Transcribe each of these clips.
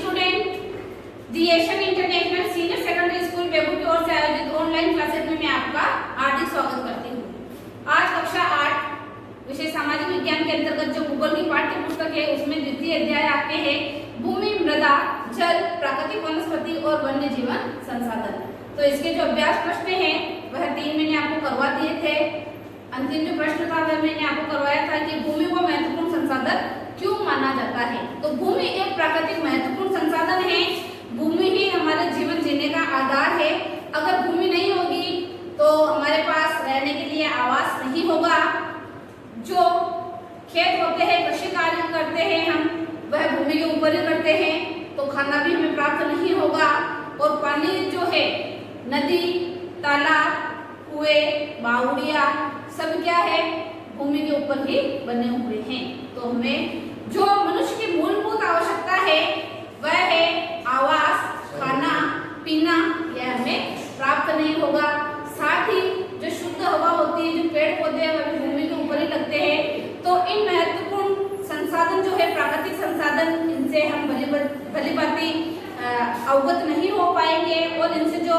Student, the Asian International Senior Secondary School बेबू की ओर से आयोजित ऑनलाइन क्लासेस में मैं आपका हार्दिक स्वागत करती हूँ। आज कक्षा 8 विषय सामाजिक विज्ञान के अंतर्गत जो भूगोल की पाठ्य पुस्तक है उसमें द्वितीय अध्याय आपके हैं भूमि, मृदा, जल, प्राकृतिक वनस्पति और वन्य जीवन संसाधन। तो इसके जो अभ्यास प्रश्न हैं वह 3 मैंने आपको करवा दिए थे। अंतिम जो प्रश्न था वह मैंने आपको करवाया था कि भूमि को महत्वपूर्ण संसाधन क्यों माना जाता है। तो भूमि एक प्राकृतिक महत्वपूर्ण संसाधन है। भूमि ही हमारे जीवन जीने का आधार है। अगर भूमि नहीं होगी तो हमारे पास रहने के लिए आवास नहीं होगा। जो खेत होते हैं, कृषि कार्य करते हैं हम, वह भूमि के ऊपर ही करते हैं, तो खाना भी हमें प्राप्त नहीं होगा। और पानी जो है, नदी, तालाब, कुएं, बावड़िया सब क्या है, भूमि के ऊपर ही बने हुए हैं। तो हमें जो मनुष्य की मूलभूत आवश्यकता है वह है आवास, खाना, पीना, यह हमें प्राप्त नहीं होगा। साथ ही जो शुद्ध हवा होती है, जो पेड़ पौधे हैं वह भूमि के ऊपर ही लगते हैं। तो इन महत्वपूर्ण संसाधन जो है प्राकृतिक संसाधन, इनसे हम भली भांति अवगत नहीं हो पाएंगे और इनसे जो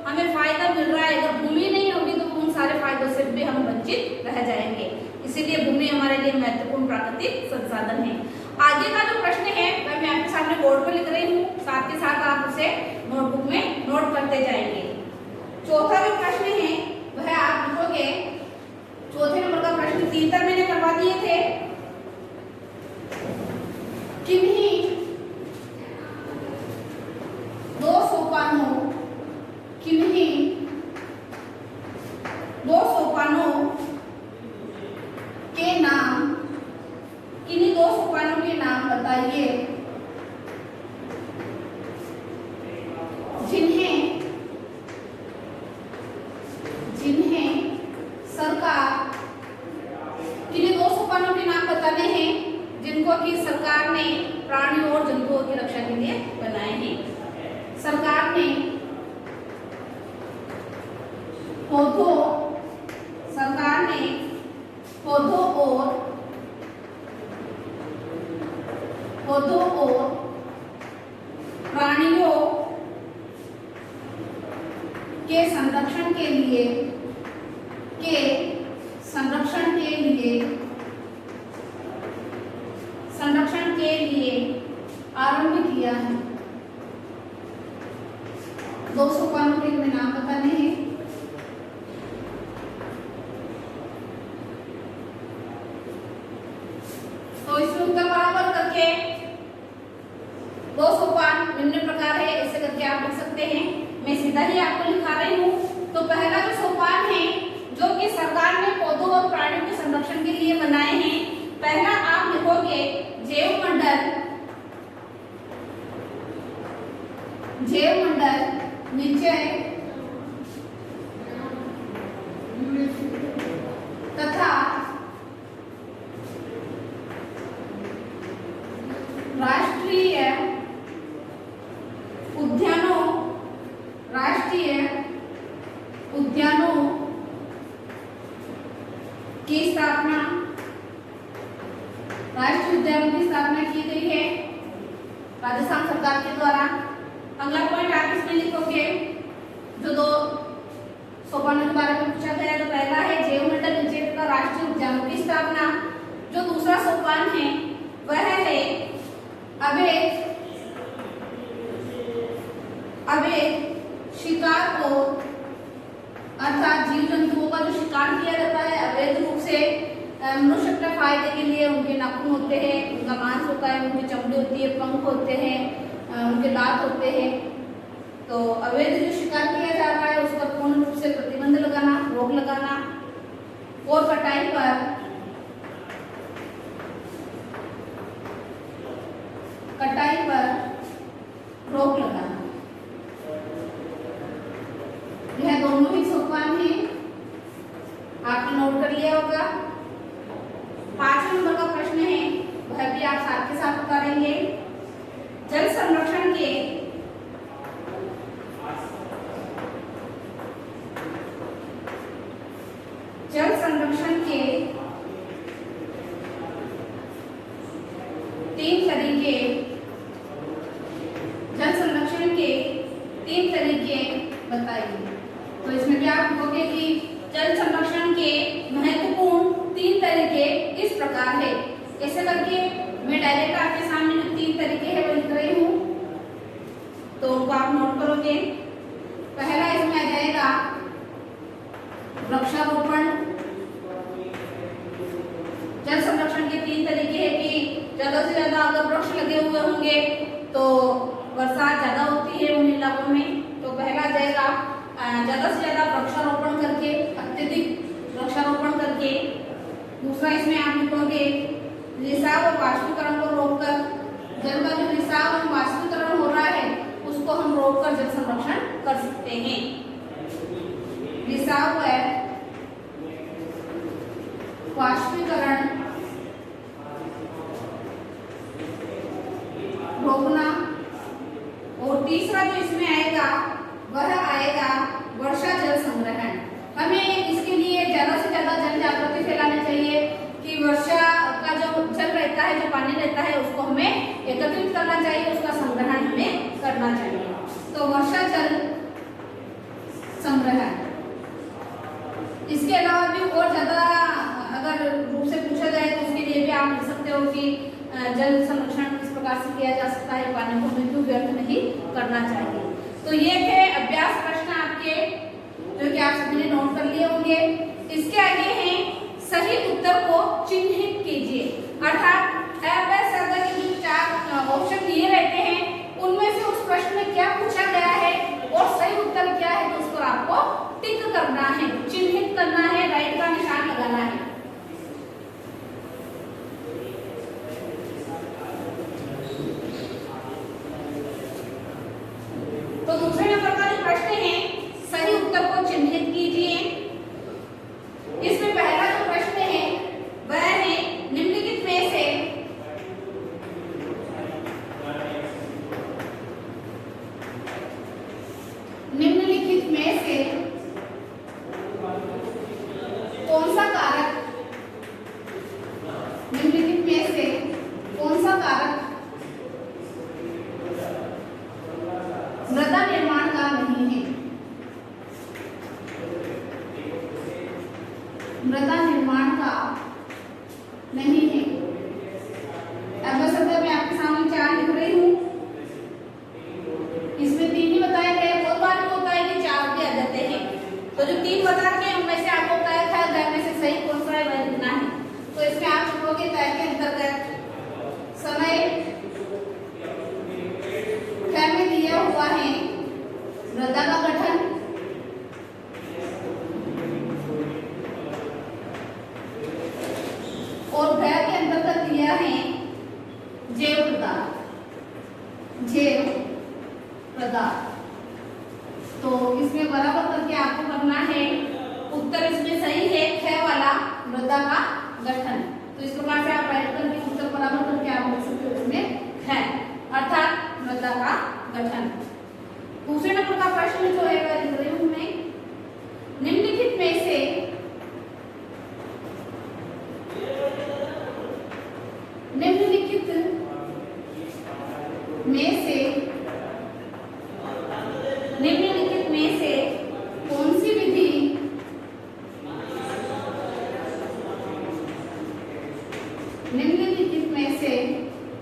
हमें फायदा मिल रहा है, अगर भूमि नहीं होगी तो उन सारे फायदों से भी हम वंचित रह जाएंगे। इसीलिए भूमि हमारे लिए महत्वपूर्ण प्राकृतिक संसाधन है। आगे का जो प्रश्न है वह मैं आपके सामने बोर्ड पर लिख रही हूँ, साथ के साथ आप उसे नोटबुक में नोट करते जाएंगे। चौथा जो प्रश्न है वह आप लिखोगे, चौथे नंबर का प्रश्न 3 तक मैंने करवा दिए थे। किन्हीं 2 सोपानों, किन्हीं 2 सोपानों के नाम, किन्हीं 2 सोपानों के नाम बताइए जिन्हें सरकार, किन्हीं 2 सोपानों के नाम बताने हैं जिनको कि सरकार ने प्राणियों और जंतुओं की रक्षा के लिए बनाए हैं। सरकार ने पौधों और प्राणियों के संरक्षण के लिए आरंभ किया है। 2 सोपानों के नाम बताने हैं। तो इसमें उत्तर बराबर करके 2 सोपान निम्न प्रकार है, ऐसे करके आप लिख सकते हैं। मैं सीधा ही आपको लिखा रही हूँ। तो पहला जो सोपान है जो कि सरकार ने पौधों और प्राणियों के संरक्षण के लिए बनाए हैं, पहला आप लिखोगे जैव मंडल निश्चय तथा राष्ट्रीय उद्यानों की स्थापना, राष्ट्रीय उद्यानों की स्थापना की गई है राजस्थान सरकार के द्वारा। अगला पॉइंट आप इसमें लिखोगे, जो 2 सोपानों के बारे में पूछा गया, तो पहला है जैव मंडल निश्चय तथा राष्ट्रीय उद्यानों की स्थापना। जो दूसरा सोपान है वह है अवैध शिकार को, अर्थात जीव जंतुओं का जो शिकार किया जाता है अवैध रूप से मनुष्य के फायदे के लिए, उनके नाखून होते हैं, उनका मांस होता है, उनकी चमड़ी होती है, पंख होते हैं, उनके दांत होते हैं। तो अवैध जो शिकार किया जा रहा है उस पर पूर्ण रूप से प्रतिबंध लगाना, रोक लगाना और कटाई पर रोक लगाना। यह दोनों ही सोपान हैं, आपने नोट कर लिया होगा। 5वें नंबर का प्रश्न है वह भी आप साथ के साथ उतारेंगे। जल संरक्षण के जल संरक्षण के आप नोट करोगे। पहला इसमें आ जाएगा वृक्षारोपण। जल संरक्षण के 3 तरीके हैं कि ज्यादा से ज्यादा अगर वृक्ष लगे हुए होंगे तो बरसात ज्यादा होती है उन इलाकों में। तो पहला आ जाएगा ज्यादा से ज्यादा वृक्षारोपण करके, अत्यधिक वृक्षारोपण करके। दूसरा इसमें आप लिखोगे रिसाव और वाष्पीकरण को रोककर, जल का जो रिसाव और वाष्पीकरण हो रहा है उसको हम रोककर जल संरक्षण कर सकते हैं। रिसाव है वाष्पीकरण रोकना। और तीसरा जो इसमें आएगा वह आएगा वर्षा जल संग्रहण। हमें इसके लिए ज्यादा से ज्यादा जन जागृति फैलानी चाहिए कि वर्षा का जो जल रहता है, जो पानी रहता है, उसको हमें एकत्रित करना चाहिए, उसका संग्रहण हमें करना चाहिए। तो वर्षा जल संग्रहण। इसके अलावा भी और ज्यादा अगर रूप से पूछा जाए तो उसके लिए भी आप लिख सकते हो कि जल संरक्षण किस प्रकार से किया जा सकता है, पानी को हमें क्यों व्यर्थ नहीं करना चाहिए। तो ये थे अभ्यास प्रश्न आपके, जो कि आप सभी ने नोट कर लिए होंगे। इसके आगे हैं सही उत्तर को चिन्हित कीजिए। अर्थात के जो 4 ऑप्शन दिए रहते हैं उनमें से उस प्रश्न में क्या पूछा गया है और सही उत्तर क्या है, तो उस पर आपको टिक करना है, चिन्हित करना है, राइट का निशान लगाना है। तो दूसरे नंबर का जो प्रश्न है सही उत्तर को चिन्हित कीजिए। इसमें पहला जो प्रश्न है वह है निम्नलिखित में से कौन सा कारक, निम्नलिखित में से कौन सा कारक मृदा निर्माण का नहीं है। मृदा निर्माण का नहीं है। अब मैं आपके सामने 4 लिख रही हूँ। इसमें 3 ही बताए गए। बहुत बार होता है कि 4 भी आ जाते हैं, तो जो 3 बता के उनमें से आपको तय था में से सही कौन सा है वह लिखना है। तो इसमें आप लिखोगे तय के अंतर्गत समय में दिया हुआ है मृदा का गठन, और भय के अंतर्गत दिया है जैव पदार्थ। जैव पदार्थ तो इसमें बराबर करके आपको करना है। उत्तर इसमें सही है ख वाला, मृदा का गठन। तो इस प्रकार से आप राइट करके उत्तर बराबर करके आप लिख सकते हो इसमें ख, अर्थात मृदा का गठन। दूसरे नंबर का प्रश्न जो है वह लिख रही हूं मैं। निम्नलिखित में से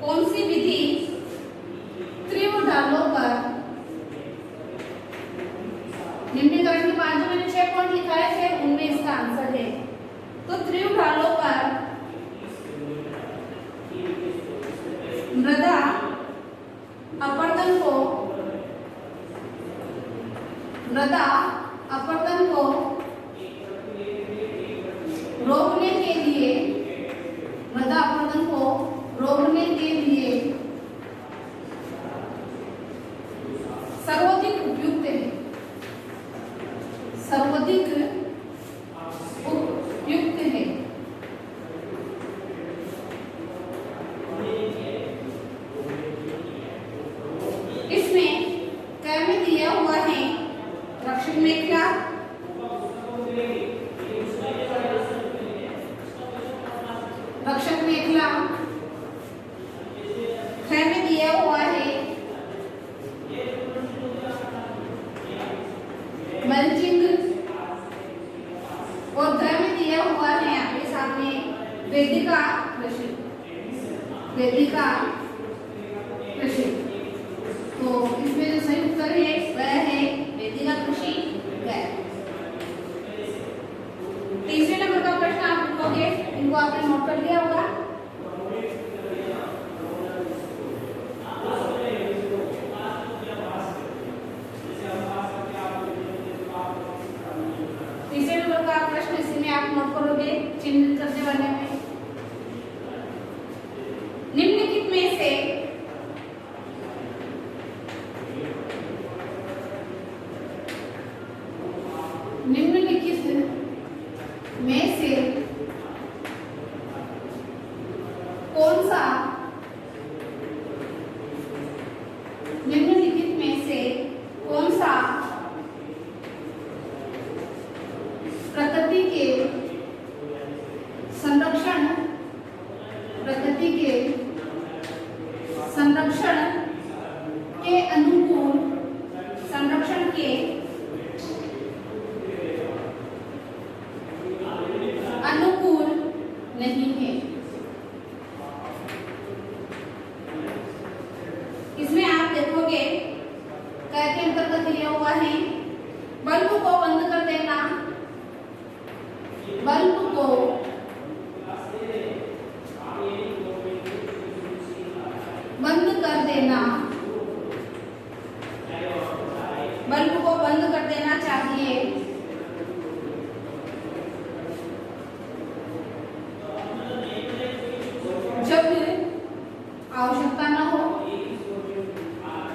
कौन सी विधि तीव्र ढालों पर, निम्नीकरण के बाद जो मैंने 6 पॉइंट लिखाए थे उनमें इसका आंसर है। तो तीव्र ढालों पर मृदा अपरदन को रोकने के लिए, मृदा अपरदन को रोकने के लिए सर्वाधिक उपयुक्त है। सर्वाधिक उपयुक्त है। इसमें क में दिया हुआ है रक्षक मेखला, रक्षक मेखला। ख में दिया हुआ है मल्चिंग, और ग में दिया हुआ है आपके सामने वेदिका कृषि। वेदिका कृषि। तो इसमें जो सही उत्तर निम्नलिखित में से कौन सा प्रकृति के संरक्षण के अनुकूल संरक्षण के अनुकूल नहीं है? इसमें आप देखोगे क्या के अंतर्गत लिया हुआ है, बल्ब को बंद कर देना, बल्ब को बंद कर देना, बल्ब को बंद कर देना चाहिए। जब आवश्यकता न हो,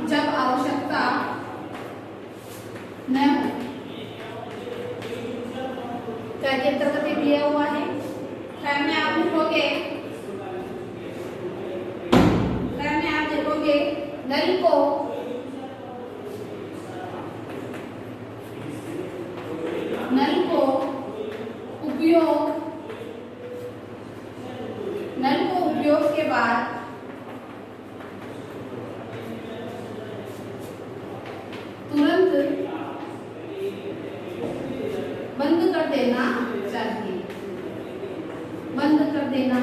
जब आवश्यकता न हो। क्या के अंतर्गत दिया हुआ है? क्या में आप लिखोगे, क्या में आप देखोगे नल को उपयोग के बाद तुरंत बंद कर देना चाहिए, बंद कर देना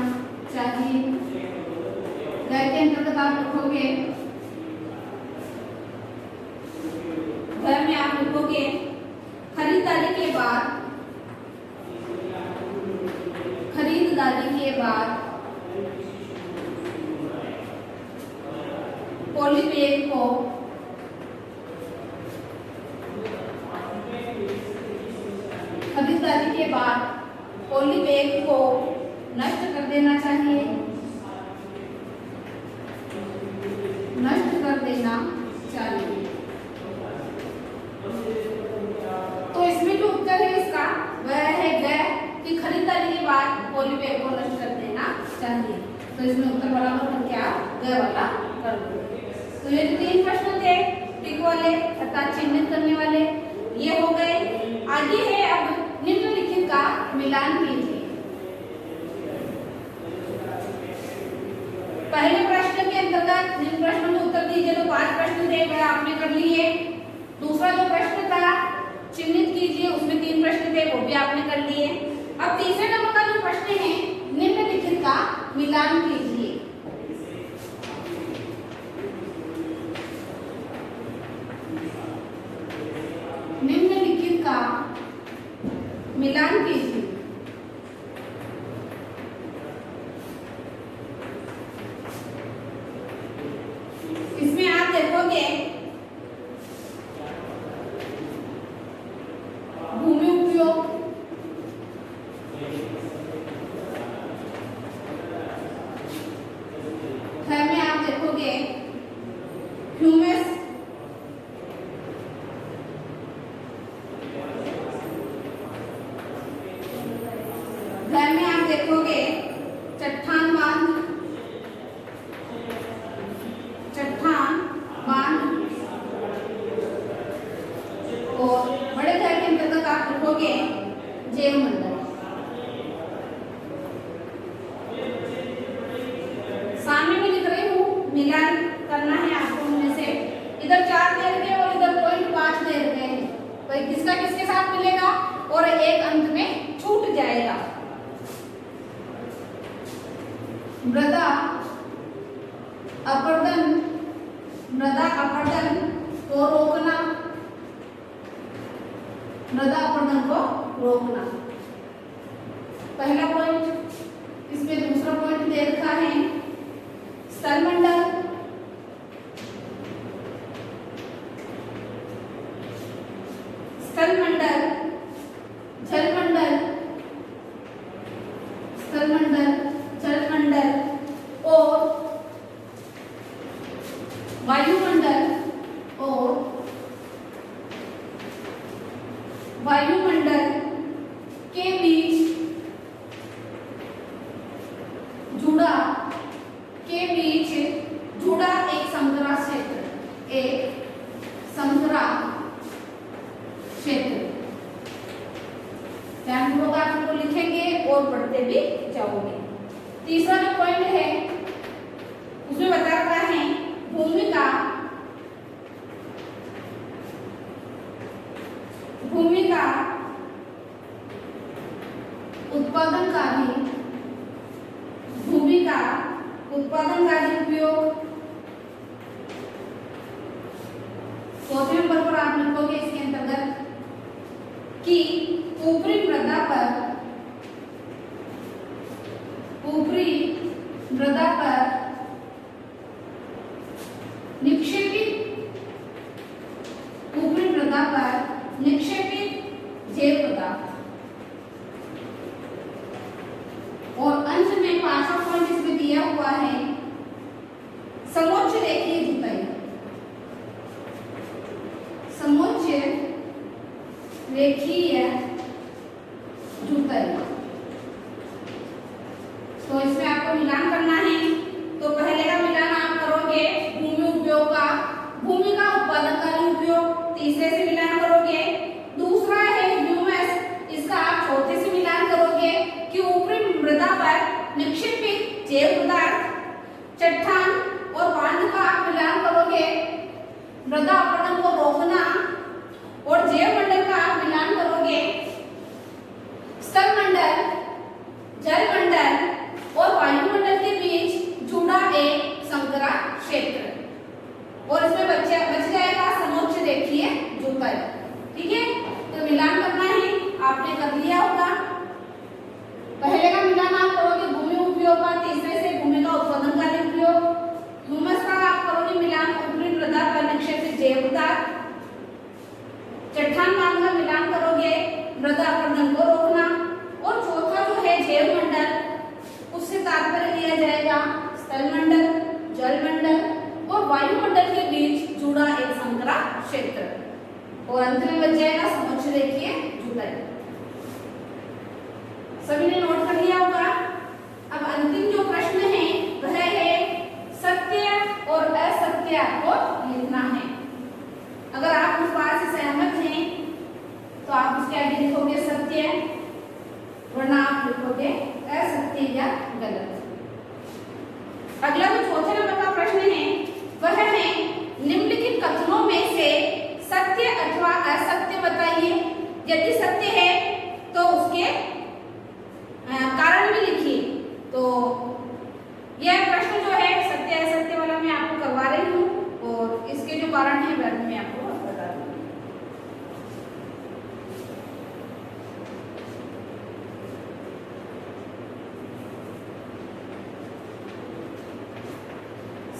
चाहिए। घर के अंतर्गत आप लिखोगे, घर में आप लिखोगे खरीदारी के बाद, खरीदारी के बाद पॉलीबैग को खरीदारी के बाद पॉलीबैग को नष्ट कर देना चाहिए, नष्ट कर देना चाहिए। तो इसमें जो उत्तर है इसका वह है ग कि खरीदारी के बाद पॉलीबैग को नष्ट कर देना चाहिए। तो इसमें उत्तर बराबर करके आप ग वाला कर दो। तो ये जो 3 प्रश्न थे टिक वाले अर्थात चिन्हित करने वाले ये हो गए। आगे है अब निम्नलिखित का मिलान कीजिए। पहले प्रश्न के अंतर्गत निम्न प्रश्नों के उत्तर दीजिए, तो 5 प्रश्न थे वह आपने कर लिए। दूसरा जो प्रश्न था चिन्हित कीजिए, उसमें 3 प्रश्न थे वो भी आपने कर लिए। अब तीसरे नंबर का जो प्रश्न है निम्नलिखित का मिलान कीजिए। निम्नलिखित का मिलान कीजिए। इसमें आप देखोगे भूमि उपयोग, में आप देखोगे ह्यूमस, घर में आप देखोगे चट्टान बांध, चट्टान बांध, और बड़े घर के अंतर्गत आप लिखोगे जैव मंडल। सामने में लिख रही हूँ, मिलान करना है आपको। उनमें से इधर 4 दे रखे और इधर 0.5 दे रखे हैं, तो किसका किसके साथ मिलेगा और एक अंत में छूट जाएगा। मृदा अपरदन, मृदा अपरदन को रोकना, मृदा अपरदन को रोकना पहला पॉइंट। इसमें दूसरा पॉइंट दे रखा है स्थलमंडल, स्थलमंडल, जलमंडल, स्थलमंडल, जलमंडल और वायुमंडल, और वायुमंडल के बीच जुड़ा, के बीच जुड़ा एक समग्र क्षेत्र, एक संकरा क्षेत्र। ध्यानपूर्वक आप इनको लिखेंगे और पढ़ते भी जाओगे। तीसरा जो पॉइंट है उसमें बता रहा है भूमिका उत्पादनकारी उपयोग। चौथे नंबर पर आप लिखोगे इसके अंतर्गत कि ऊपरी मृदा पर निक्षेपित जैव पदार्थ। और अंत में पांचवा पॉइंट इसमें दिया हुआ है समोच्च रेखीय जुताई। समोच्च रेखीय जुताई। तो इसमें आपको मिलान करना है। तो पहले का मिलान आप करोगे भूमि उपयोग का, भूमि का उत्पादनकारी उपयोग तीसरे से मिलान करोगे। दूसरा है ह्यूमस, इसका आप चौथे से मिलान करोगे कि ऊपरी मृदा पर निक्षेपित जैव पदार्थ। चट्टान और बांध का आप मिलान करोगे, मृदा अपरदन को रोकना। और जैव मंडल का आप मिलान करोगे, स्थल मंडल, जल मंडल और वायुमंडल के बीच जुड़ा एक संकरा क्षेत्र। और इसमें बच जाएगा समोच्च रेखीय जुताई। ठीक है, तो मिलान करना है, आपने कर लिया होगा। पहले का मिलान आप करोगे भूमि उपयोग का, तीसरे से भूमि का उत्पादनकारी उपयोग। ह्यूमस का आप करोगे मिलान ऊपरी मृदा पर निक्षेपित जैव पदार्थ। चट्टान बांध का मिलान करोगे मृदा अपरदन को रोकना। और चौथा जो है जैव मंडल, उससे तात्पर्य लिया जाएगा स्थल मंडल, जल मंडल और वायुमंडल के बीच जुड़ा एक संकरा क्षेत्र। और अंत में बच जाएगा समोच्च रेखीय जुताई। सभी ने नोट कर लिया होगा। अब अंतिम जो प्रश्न है वह है सत्य और असत्य आपको लिखना है। अगर आप उस बात से सहमत हैं तो आप उसके आगे लिखोगे सत्य, वरना आप लिखोगे असत्य या गलत। अगला जो चौथे नंबर का प्रश्न है वह है निम्नलिखित कथनों में से सत्य अथवा असत्य बताइए। यदि सत्य है तो उसके कारण भी लिखिए। तो यह प्रश्न जो है सत्य असत्य वाला मैं आपको करवा रही हूँ और इसके जो कारण है वह मैं आपको बता रही हूँ।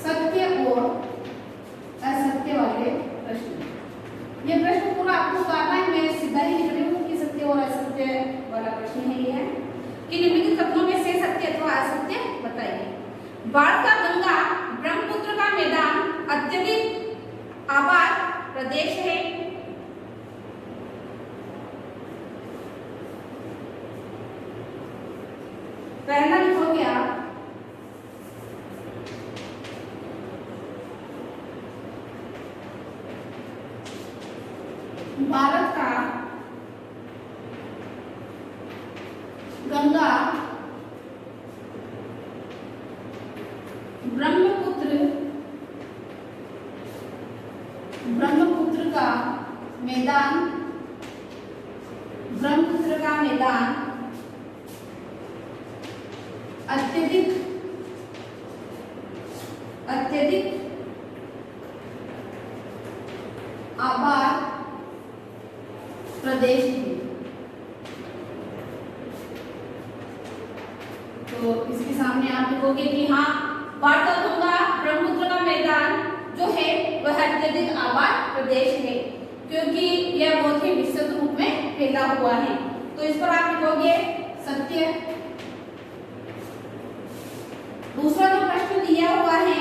सत्य और असत्य वाले प्रश्न। ये प्रश्न पूरा आपको करना है, मैं सीधा ही लिख रही हूँ कि सत्य और असत्य वाला प्रश्न है ये कि निम्नलिखित कथनों में से सत्य अथवा असत्य बताइए। बाढ़ का गंगा ब्रह्मपुत्र का मैदान अत्यधिक आबाद प्रदेश है। पहला लिखोगे आप भारत का गंगा ब्रह्मपुत्र का मैदान अत्यधिक आबाद प्रदेश है। तो इसके सामने आप लिखोगे कि हाँ बाढ़ का गंगा ब्रह्मपुत्र का मैदान जो है वह अत्यधिक आबाद प्रदेश है, क्योंकि यह बहुत ही विस्तृत रूप में फैला हुआ है। तो इस पर आप लिखोगे सत्य। दूसरा जो प्रश्न दिया हुआ है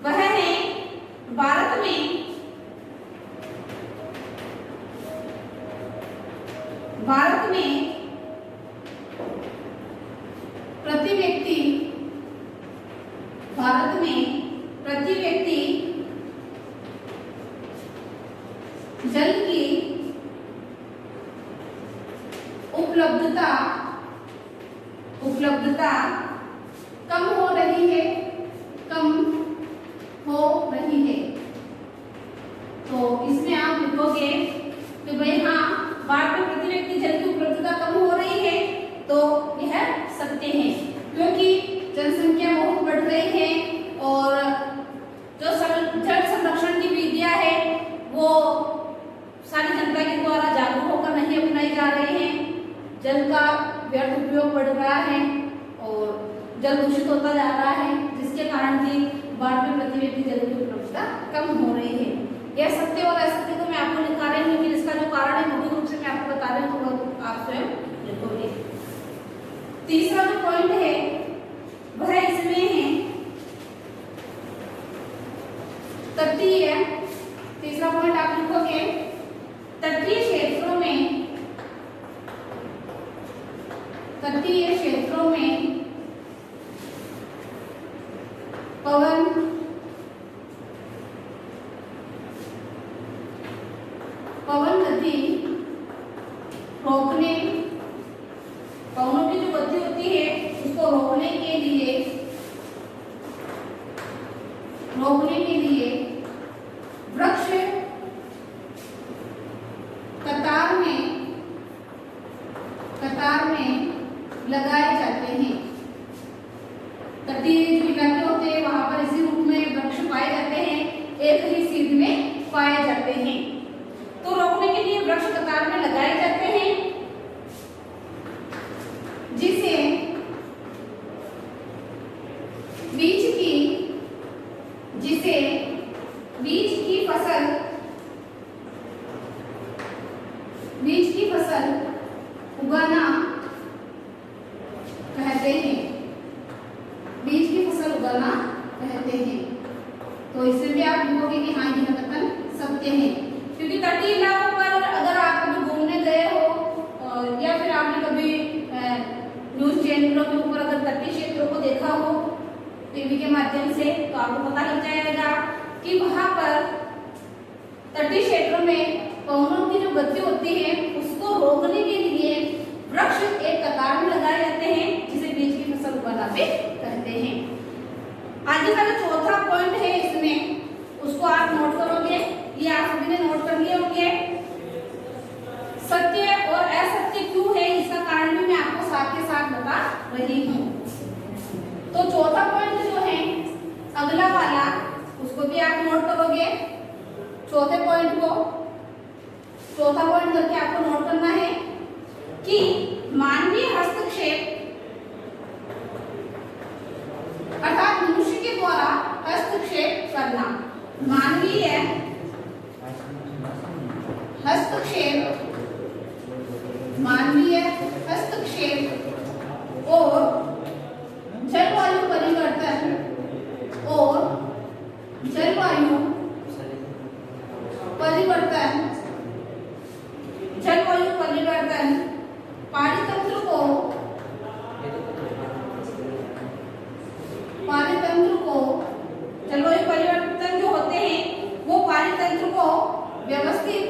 वह है भारत में प्रति व्यक्ति उपलब्धता कम हो रही है, कम हो रही है। तो इसमें आप लिखोगे कि भाई हाँ, भारत में प्रति व्यक्ति जल की उपलब्धता कम हो रही है, तो यह सत्य है, क्योंकि जनसंख्या बहुत बढ़ रही है और जो जल संरक्षण की विधियां है वो सारी जनता के द्वारा जागरूक होकर नहीं अपनाई जा रही है। जल का व्यर्थ उपयोग बढ़ रहा है और जल दूषित होता जा रहा है, जिसके कारण कि भारत में प्रति व्यक्ति जल की उपलब्धता कम हो रही है। यह सत्य और असत्य तो मैं आपको लिखा रही हूँ, लेकिन इसका जो कारण है मुख्य रूप से मैं आपको बता रही हूँ, तो आप स्वयं लिखोगे। तीसरा जो पॉइंट है वह इसमें है तटीय। तीसरा पॉइंट आप लिखोगे तटीय क्षेत्रों में, तटीय क्षेत्रों में पवन गति रोकने, पवनों की जो गति होती है उसको रोकने के लिए वृक्ष कतार में लगाए जाते हैं। तटीय जो इलाके होते हैं वहां पर इसी रूप में वृक्ष पाए जाते हैं, एक ही सीध में पाए जाते हैं। तो रोकने के लिए वृक्ष कतार में लगाए जाते हैं, जिसे बीज की फसल उगाना कहते हैं। बीज की फसल उगाना कहते हैं। तो इससे भी आप लिखोगे कि हाँ यह कथन सत्य है, क्योंकि तटीय इलाकों पर अगर आप कभी घूमने गए हो या फिर आपने कभी न्यूज चैनलों के ऊपर अगर तटीय क्षेत्रों को देखा हो टीवी के माध्यम से, तो आपको पता लग जाएगा कि वहां पर तटीय क्षेत्रों में पवनों की जो गति होती है उसको रोकने के लिए वृक्ष एक कतार में लगाए जाते हैं, जिसे बीज की फसल उगाना भी कहते हैं। आगे का जो चौथा पॉइंट है इसमें, उसको आप नोट करोगे, ये आप सभी ने नोट कर लिए होंगे। सत्य और असत्य क्यों है, इसका कारण भी मैं आपको साथ के साथ बता रही हूँ। तो चौथा पॉइंट जो है अगला वाला, उसको भी आप नोट करोगे। चौथा पॉइंट करके आपको नोट करना है कि मानवीय हस्तक्षेप अर्थात मनुष्य के द्वारा हस्तक्षेप करना, मानवीय हस्तक्षेप और जलवायु परिवर्तन पारितंत्र को जलवायु परिवर्तन जो होते हैं वो पारितंत्र को व्यवस्थित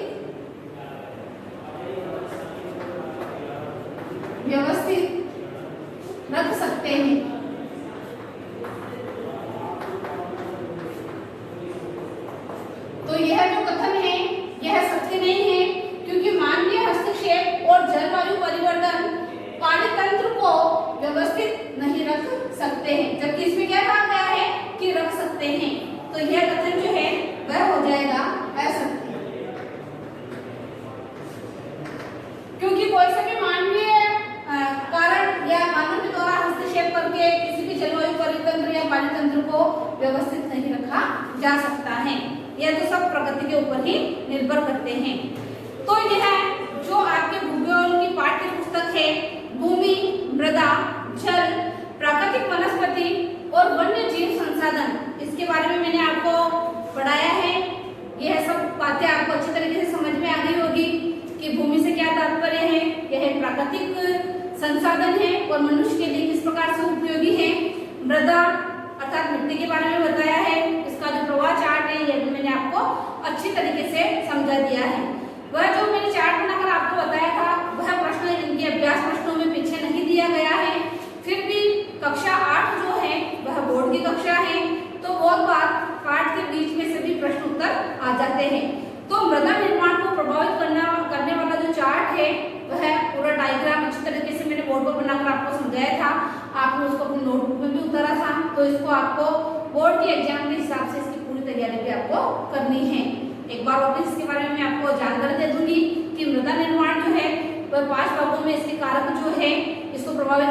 रख सकते हैं। तो यह जो कथन है यह सत्य नहीं है, क्योंकि मानवीय हस्तक्षेप और जलवायु परिवर्तन पारितंत्र को व्यवस्थित नहीं रख सकते हैं, जबकि इसमें क्या कहा गया है कि रख सकते हैं। तो यह कथन जो है वह हो जाएगा असत्य, क्योंकि कोई सा भी मानवीय कारण या मानव के द्वारा हस्तक्षेप करके किसी भी जलवायु परितंत्र या पारितंत्र को व्यवस्थित नहीं रखा जा सकता है। यह तो सब प्रकृति के ऊपर ही निर्भर करते हैं। तो यह जो आपके भूगोल की पाठ्य पुस्तक है, भूमि, मृदा, जल, प्राकृतिक वनस्पति और वन्य जीव संसाधन, इसके बारे में मैंने आपको पढ़ाया है। यह सब बातें आपको अच्छी तरीके से समझ में आ गई होगी कि भूमि से क्या तात्पर्य है, यह प्राकृतिक संसाधन है और मनुष्य के लिए किस प्रकार से उपयोगी है। मृदा अर्थात मिट्टी के बारे में बताया है, इसका जो प्रवाह चार्ट है यह भी मैंने आपको अच्छी तरीके से समझा दिया है। वह जो मैंने चार्ट बनाकर आपको बताया था वह प्रश्न इनके अभ्यास प्रश्नों में पीछे नहीं दिया गया है। फिर भी कक्षा 8 जो है वह बोर्ड की कक्षा है, तो बहुत बार पाठ के बीच में सभी प्रश्न उत्तर आ जाते हैं। तो मृदा निर्माण को प्रभावित करने वाला जो चार्ट है वह पूरा डायग्राम अच्छी तरीके से मैंने बोर्ड पर बनाकर आपको समझाया था। आपने उसको अपनी नोटबुक में भी उतारा था, तो इसको आपको बोर्ड के एग्जाम के हिसाब से इसकी पूरी तैयारी भी आपको करनी है। एक बार वापस इसके बारे में मैं आपको जानकारी दे दूंगी कि मृदा निर्माण जो है वह 5 भागों में इसके कारक जो है इसको प्रभावित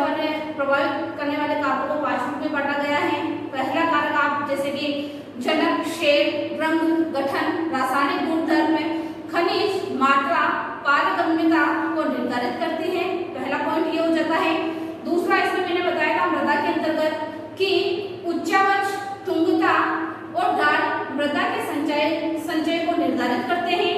करने वाले कारकों को 5 रूप में बांटा गया है। पहला कारक आप जैसे कि जनक, शेप, रंग, गठन, रासायनिक गुणधर्म, खनिज, मात्रा, पारगम्यता को निर्धारित करती है। पहला पॉइंट ये हो जाता है। दूसरा इसमें मैंने बताया था मृदा के अंतर्गत कि उच्चावच, तुंगता और ढाल मृदा के संचय को निर्धारित करते हैं।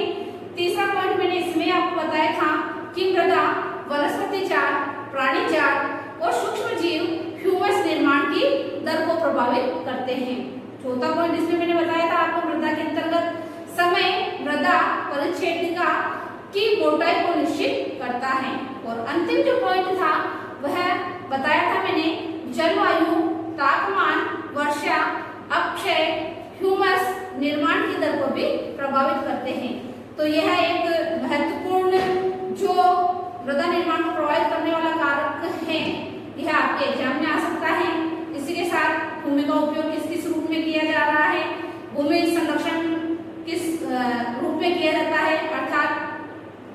तीसरा पॉइंट मैंने इसमें आपको बताया था कि मृदा वनस्पति जाल, प्राणी जाल और सूक्ष्म जीव ह्यूमस निर्माण की दर को प्रभावित करते हैं। चौथा पॉइंट इसमें मैंने बताया था आपको मृदा के अंतर्गत समय मृदा परिच्छेदिका की मोटाई को निश्चित करता है। और अंतिम जो पॉइंट था वह बताया था मैंने जलवायु, तापमान, वर्षा, अक्षय, ह्यूमस निर्माण की दर को भी प्रभावित करते हैं। तो यह एक महत्वपूर्ण जो मृदा निर्माण को प्रभावित करने वाला कारक है, यह आपके एग्जाम में आ सकता है। इसी के साथ भूमि का उपयोग किस किस रूप में किया जा रहा है, भूमि संरक्षण किस रूप में किया जाता है, अर्थात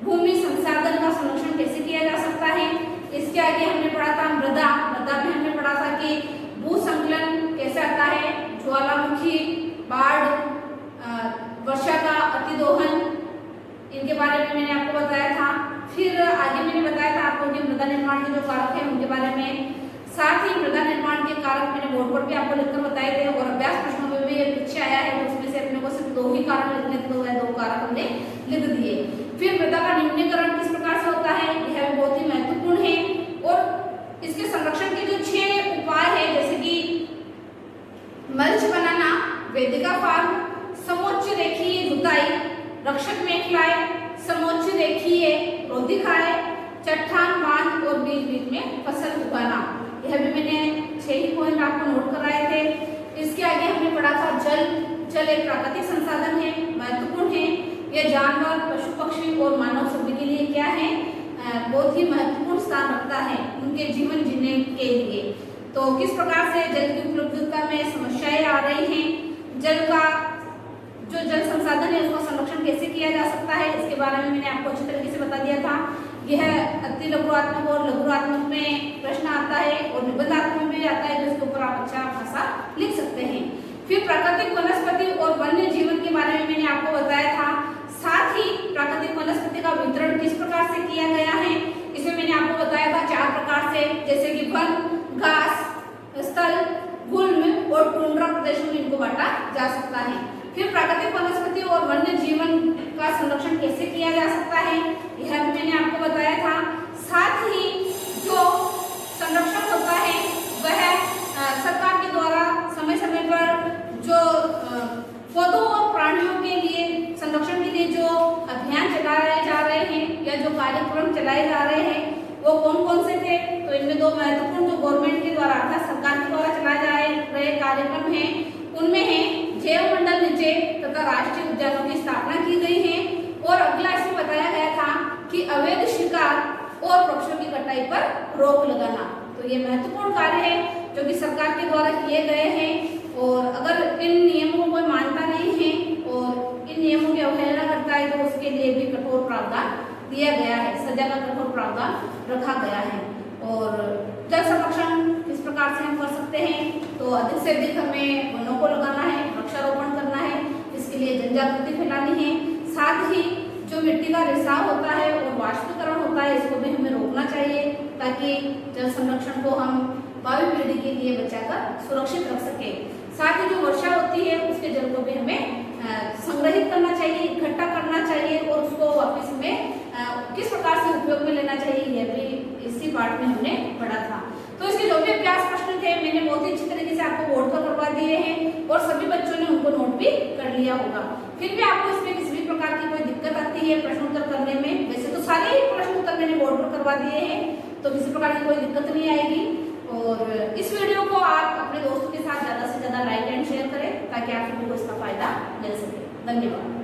भूमि संसाधन का संरक्षण कैसे किया जा सकता है। इसके आगे हमने पढ़ा था मृदा में हमने पढ़ा था कि भू संकलन कैसे आता है, ज्वालामुखी, बाढ़, वर्षा का अतिदोहन, इनके बारे में मैंने आपको बताया था। फिर आगे मैंने बताया था आपको कि मृदा निर्माण के जो कारक है उनके बारे में, साथ ही मृदा निर्माण के कारक मैंने बोर्ड पर भी आपको लिखकर बताए थे और अभ्यास प्रश्नों में भी पीछे आया है, तो उसमें से अपने को सिर्फ 2 ही कारक लिखने थे, तो वह 2 कारक हमने लिख दिए। फिर मृदा का न्यूनीकरण किस प्रकार से होता है, यह भी बहुत ही महत्वपूर्ण है। और इसके संरक्षण के जो 6 उपाय है, जैसे कि मल्च बनाना, वेदिका फार्म, समोच्च रेखीय जुताई, रक्षक मेखलाएं, समोच्च रेखीय रोधिकाएं, चट्टान बांध और बीच बीच में फसल उगाना। यह भी मैंने 6 ही पॉइंट आपको नोट कराए थे। इसके आगे हमने पढ़ा था जल एक प्राकृतिक संसाधन है, महत्वपूर्ण है। यह जानवर, पशु पक्षी और मानव सभी के लिए क्या है, बहुत ही महत्वपूर्ण स्थान रखता है उनके जीवन जीने के लिए। तो किस प्रकार से जल की उपलब्धता में समस्याएं आ रही हैं, जल का जो जल संसाधन है उसका संरक्षण कैसे किया जा सकता है, इसके बारे में मैंने आपको अच्छी तरीके से बता दिया था। यह अति लघुआत्मक और लघुआत्मक में प्रश्न आता है और निबंधात्मक में भी आता है, तो इसके ऊपर आप अच्छा खासा लिख सकते हैं। फिर प्राकृतिक वनस्पति और वन्य जीवन के बारे में मैंने आपको बताया था। साथ ही प्राकृतिक वनस्पति का वितरण किस प्रकार से किया गया है, इसमें मैंने आपको बताया था 4 प्रकार से, जैसे कि वन, घास, स्थल, गुल्म और टुंड्रा प्रदेशों में इनको बांटा जा सकता है। फिर प्राकृतिक वनस्पति और वन्य जीवन का संरक्षण कैसे किया जा सकता है, यह भी मैंने आपको बताया था। साथ ही जो संरक्षण होता है वह सरकार के द्वारा समय समय पर जो पौधों और प्राणियों के लिए संरक्षण के लिए जो अभियान चलाए जा रहे हैं या जो कार्यक्रम चलाए जा रहे हैं वो कौन कौन से थे, तो इनमें 2 महत्वपूर्ण जो गवर्नमेंट के द्वारा अर्थात सरकार के द्वारा चलाए जा रहे कार्यक्रम हैं, उनमें है जैव मंडल निचय तथा राष्ट्रीय उद्यानों की स्थापना की गई है। और अगला इसमें बताया गया था कि अवैध शिकार और वृक्षों की कटाई पर रोक लगाना। तो ये महत्वपूर्ण कार्य है जो कि सरकार के द्वारा किए गए हैं, और अगर इन नियमों को कोई मानता नहीं है और इन नियमों की अवहेलना करता है तो उसके लिए भी कठोर प्रावधान दिया गया है, सजा का कठोर प्रावधान रखा गया है। और जल संरक्षण किस प्रकार से हम कर सकते हैं, तो अधिक से अधिक हमें वनों को लगाना है, वृक्षारोपण करना है, इसके लिए जनजागृति फैलानी है। साथ ही जो मिट्टी का रिसाव होता है और वाष्पीकरण होता है इसको भी हमें रोकना चाहिए, ताकि जल संरक्षण को हम भावी पीढ़ी के लिए बचाकर सुरक्षित रख सके। साथ ही जो वर्षा होती है उसके जल को भी हमें संग्रहित करना चाहिए, इकट्ठा करना चाहिए और उसको वापस हमें किस प्रकार से उपयोग में लेना चाहिए, यह भी इसी पार्ट में हमने पढ़ा था। तो इसके जो भी अभ्यास प्रश्न थे मैंने बहुत ही अच्छी तरीके से आपको बोर्ड पर करवा दिए हैं और सभी बच्चों ने उनको नोट भी कर लिया होगा। फिर भी आपको इसमें किसी भी प्रकार की कोई दिक्कत आती है प्रश्न उत्तर करने में, वैसे तो सारे ही प्रश्न उत्तर मैंने बोर्ड पर करवा दिए हैं, तो किसी प्रकार की कोई दिक्कत नहीं आएगी। और इस वीडियो को आप अपने दोस्तों के साथ ज़्यादा से ज़्यादा लाइक एंड शेयर करें ताकि आप सभी को इसका फायदा मिल सके। धन्यवाद।